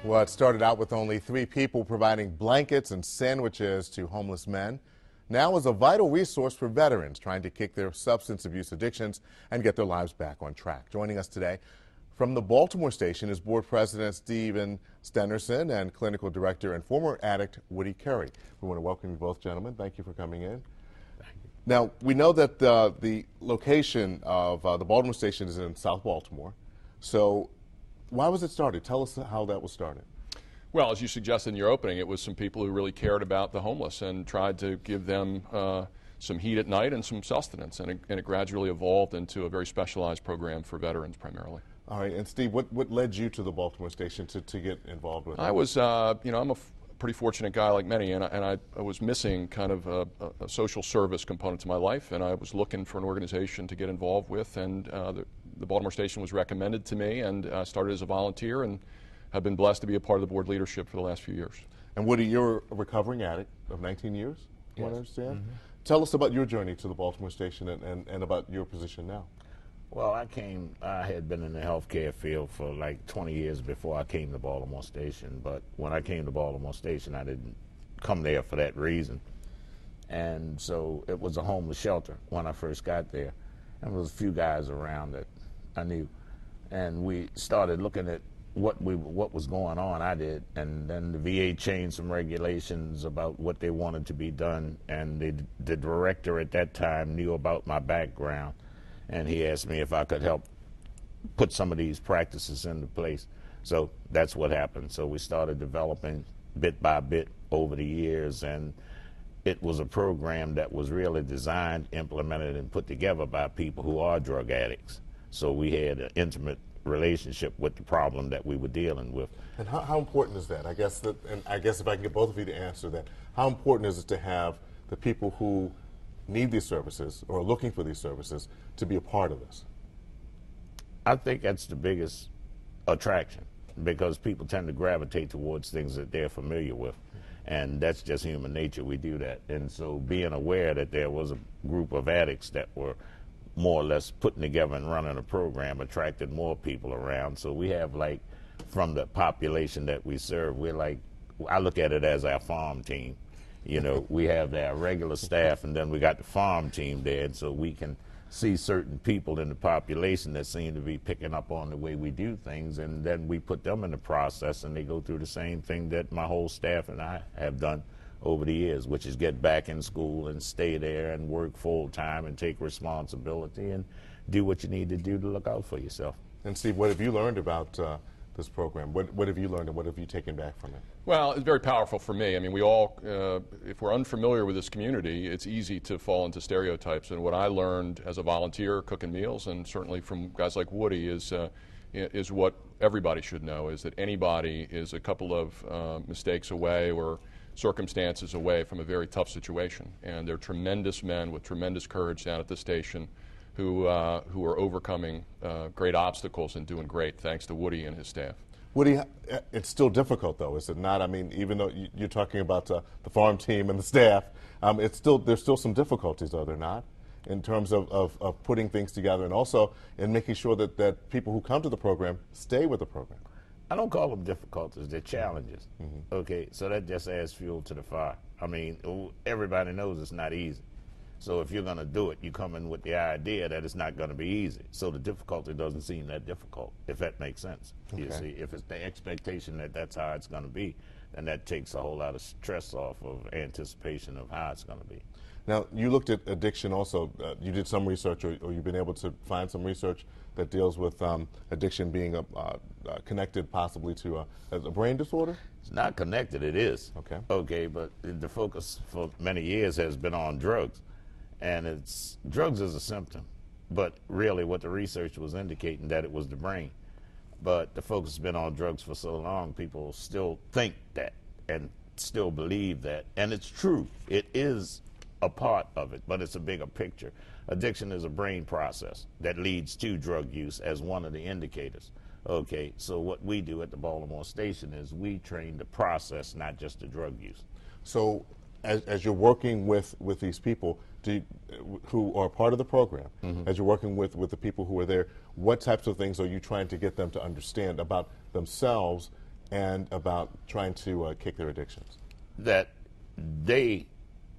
Well, it started out with only 3 people providing blankets and sandwiches to homeless men. Now is a vital resource for veterans trying to kick their substance abuse addictions and get their lives back on track. Joining us today from the Baltimore Station is Board President Stenersen and Clinical Director and former addict Woody Curry. We want to welcome you both, gentlemen. Thank you for coming in. Thank you. Now, we know that the location of the Baltimore Station is in South Baltimore. So why was it started? Tell us how that was started. Well, as you suggested in your opening, it was some people who really cared about the homeless and tried to give them some heat at night and some sustenance, and it gradually evolved into a very specialized program for veterans primarily. All right, and Steve, what led you to the Baltimore Station to get involved with it? I was, I'm a pretty fortunate guy like many, and I was missing kind of a social service component to my life, and I was looking for an organization to get involved with, and the Baltimore Station was recommended to me, and I started as a volunteer and have been blessed to be a part of the board leadership for the last few years. And Woody, you're a recovering addict of 19 years, yes. I understand. Mm-hmm. Tell us about your journey to the Baltimore Station and about your position now. Well, I had been in the healthcare field for like 20 years before I came to Baltimore Station, but when I came to Baltimore Station, I didn't come there for that reason. And so it was a homeless shelter when I first got there. And there was a few guys around that I knew. And we started looking at what was going on. I did, and then the VA changed some regulations about what they wanted to be done, and the director at that time knew about my background, and he asked me if I could help put some of these practices into place. So that's what happened. So we started developing bit by bit over the years, and it was a program that was really designed, implemented, and put together by people who are drug addicts. So we had an intimate relationship with the problem that we were dealing with. And how important is that? I guess if I can get both of you to answer that, how important is it to have the people who need these services or are looking for these services to be a part of this? I think that's the biggest attraction, because people tend to gravitate towards things that they're familiar with, and that's just human nature. We do that. And so being aware that there was a group of addicts that were more or less putting together and running a program attracted more people around. So we have, like, from the population that we serve, we're like, I look at it as our farm team. You know, we have our regular staff, and then we got the farm team there, and so we can see certain people in the population that seem to be picking up on the way we do things, and then we put them in the process, and they go through the same thing that my whole staff and I have done over the years, which is get back in school and stay there and work full time and take responsibility and do what you need to do to look out for yourself. And Steve, what have you learned about this program? What have you learned, and what have you taken back from it? Well, it's very powerful for me. I mean, we all, if we're unfamiliar with this community, it's easy to fall into stereotypes. And what I learned as a volunteer cooking meals, and certainly from guys like Woody, is what everybody should know, is that anybody is a couple of mistakes away or circumstances away from a very tough situation. And they're tremendous men with tremendous courage down at the station who are overcoming great obstacles and doing great, thanks to Woody and his staff. Woody, it's still difficult, though, is it not? I mean, even though you're talking about the farm team and the staff, there's still some difficulties, are there not, in terms of putting things together and also in making sure that people who come to the program stay with the program? I don't call them difficulties, they're challenges. Mm-hmm. Okay, so that just adds fuel to the fire. I mean, everybody knows it's not easy. So if you're going to do it, you come in with the idea that it's not going to be easy. So the difficulty doesn't seem that difficult, if that makes sense. Okay. You see, if it's the expectation that that's how it's going to be, then that takes a whole lot of stress off of anticipation of how it's going to be. Now, you looked at addiction also. You did some research, or you've been able to find some research that deals with addiction being connected possibly to a brain disorder? It's not connected, it is. Okay. Okay, but the focus for many years has been on drugs. And drugs is a symptom, but really what the research was indicating that it was the brain. But the focus has been on drugs for so long, people still think that and still believe that. And it's true, it is a part of it, but it's a bigger picture. Addiction is a brain process that leads to drug use as one of the indicators. Okay, so what we do at the Baltimore Station is we train the process, not just the drug use. So as you're working with these people who are part of the program, mm-hmm. as you're working with the people who are there, what types of things are you trying to get them to understand about themselves and about trying to kick their addictions? That they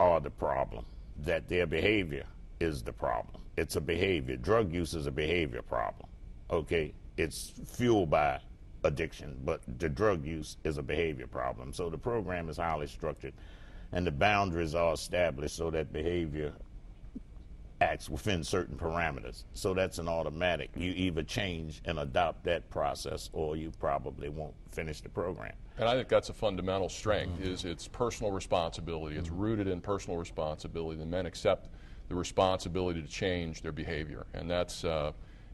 are the problem, that their behavior is the problem. It's a behavior. Drug use is a behavior problem, okay? It's fueled by addiction, but the drug use is a behavior problem. So the program is highly structured, and the boundaries are established so that behavior acts within certain parameters. So that's an automatic. You either change and adopt that process, or you probably won't finish the program. And I think that's a fundamental strength, is it's personal responsibility. It's rooted in personal responsibility. The men accept the responsibility to change their behavior, and that's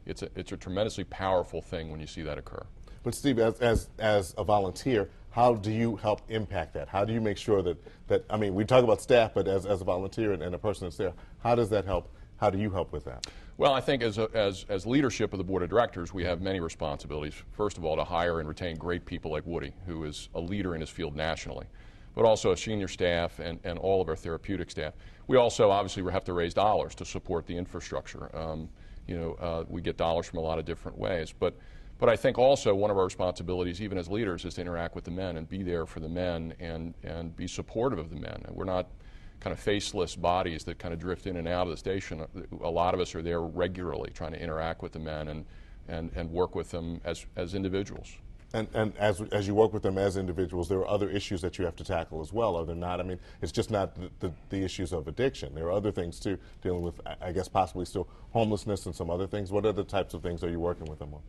it's a tremendously powerful thing when you see that occur. But Steve, as a volunteer, how do you help impact that? How do you make sure that I mean, we talk about staff, but as a volunteer and a person that's there, how does that help? How do you help with that? Well, I think as leadership of the board of directors, we have many responsibilities. First of all, to hire and retain great people like Woody, who is a leader in his field nationally, but also senior staff and all of our therapeutic staff. We also obviously have to raise dollars to support the infrastructure. We get dollars from a lot of different ways, but I think also one of our responsibilities, even as leaders, is to interact with the men and be there for the men and be supportive of the men. We're not kind of faceless bodies that kind of drift in and out of the station. A lot of us are there regularly trying to interact with the men and work with them as individuals. And as you work with them as individuals, there are other issues that you have to tackle as well, are there not? I mean, it's just not the issues of addiction. There are other things too, dealing with, I guess, possibly still homelessness and some other things. What other types of things are you working with them on?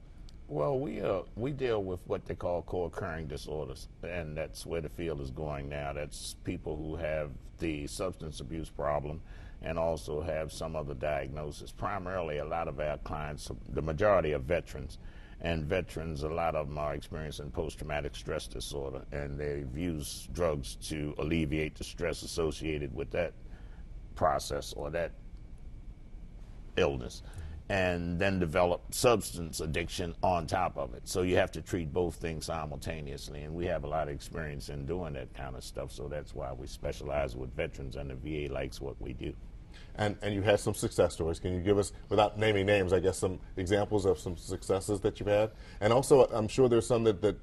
Well, we deal with what they call co-occurring disorders, and that's where the field is going now. That's people who have the substance abuse problem and also have some other diagnosis. Primarily, a lot of our clients, the majority are veterans, and veterans, a lot of them are experiencing post-traumatic stress disorder, and they've used drugs to alleviate the stress associated with that process or that illness, and then develop substance addiction on top of it. So you have to treat both things simultaneously, and we have a lot of experience in doing that kind of stuff, so that's why we specialize with veterans, and the VA likes what we do. And you had some success stories. Can you give us, without naming names, I guess, some examples of some successes that you've had? And also, I'm sure there's some that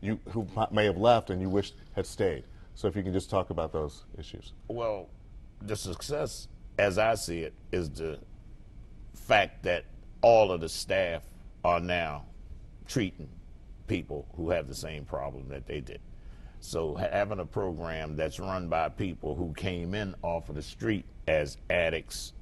you who may have left and you wished had stayed. So if you can just talk about those issues. Well, the success, as I see it, is the fact that all of the staff are now treating people who have the same problem that they did. So having a program that's run by people who came in off of the street as addicts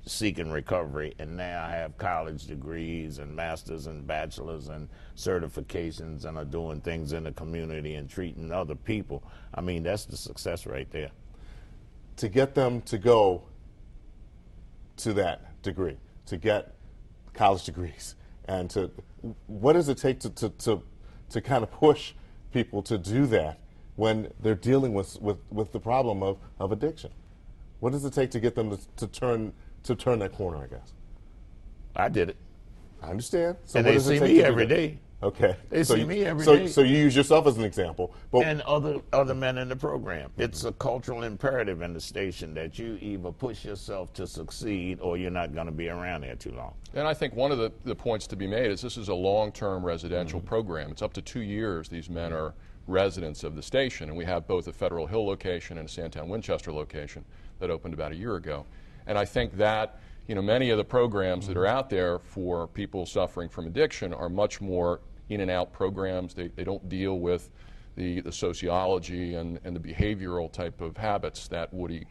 seeking recovery and now have college degrees and masters and bachelors and certifications and are doing things in the community and treating other people, I mean, that's the success right there. To get them to go to that degree, to get college degrees, and to what does it take to kind of push people to do that when they're dealing with the problem of addiction? What does it take to get them to turn that corner, I guess? I did it. I understand. So and what they does it see take me to do every that? day. Okay. They see me every day. day. So you use yourself as an example. But and other men in the program. It's a cultural imperative in the station that you either push yourself to succeed or you're not going to be around there too long. And I think one of the points to be made is this is a long-term residential program. It's up to 2 years these men are residents of the station, and we have both a Federal Hill location and a Sandtown Winchester location that opened about a year ago. And I think that many of the programs that are out there for people suffering from addiction are much more in and out programs. They don't deal with the sociology and the behavioral type of habits that Woody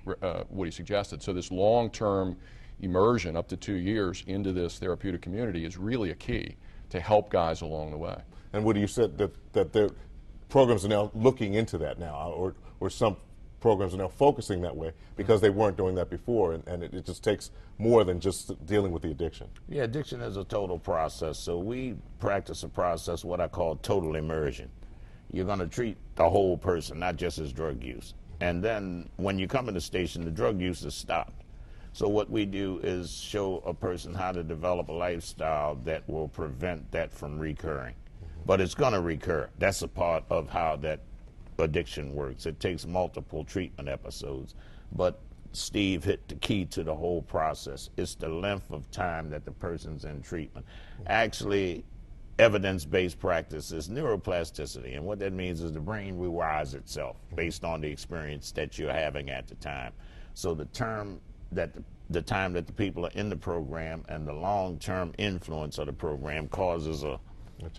suggested. So this long-term immersion up to 2 years into this therapeutic community is really a key to help guys along the way. And Woody, you said that the programs are now looking into that now, or some programs are now focusing that way because they weren't doing that before, and it just takes more than just dealing with the addiction. Yeah, addiction is a total process, so we practice a process, what I call total immersion. You're going to treat the whole person, not just his drug use. And then when you come in the station, the drug use is stopped. So what we do is show a person how to develop a lifestyle that will prevent that from recurring. But it's going to recur. That's a part of how that addiction works. It takes multiple treatment episodes. But Steve hit the key to the whole process. It's the length of time that the person's in treatment. Actually, evidence-based practice is neuroplasticity, and what that means is the brain rewires itself based on the experience that you're having at the time. So the time that the people are in the program and the long-term influence of the program causes a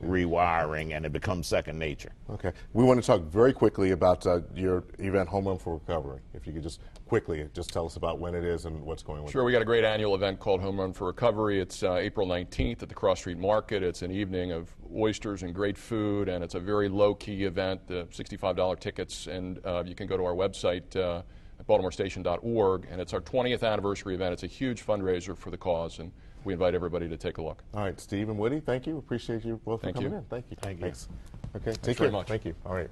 rewiring, and it becomes second nature. Okay. We want to talk very quickly about your event, Home Run for Recovery. If you could just quickly just tell us about when it is and what's going on. Sure. We got a great annual event called Home Run for Recovery. It's April 19th at the Cross Street Market. It's an evening of oysters and great food, and it's a very low-key event, $65 tickets, and you can go to our website at baltimorestation.org, and it's our 20th anniversary event. It's a huge fundraiser for the cause, and we invite everybody to take a look. All right, Steve and Woody, thank you. Appreciate you both for coming in. Thank you. Thank you. Thanks. Okay, take care. very much. Thank you. All right.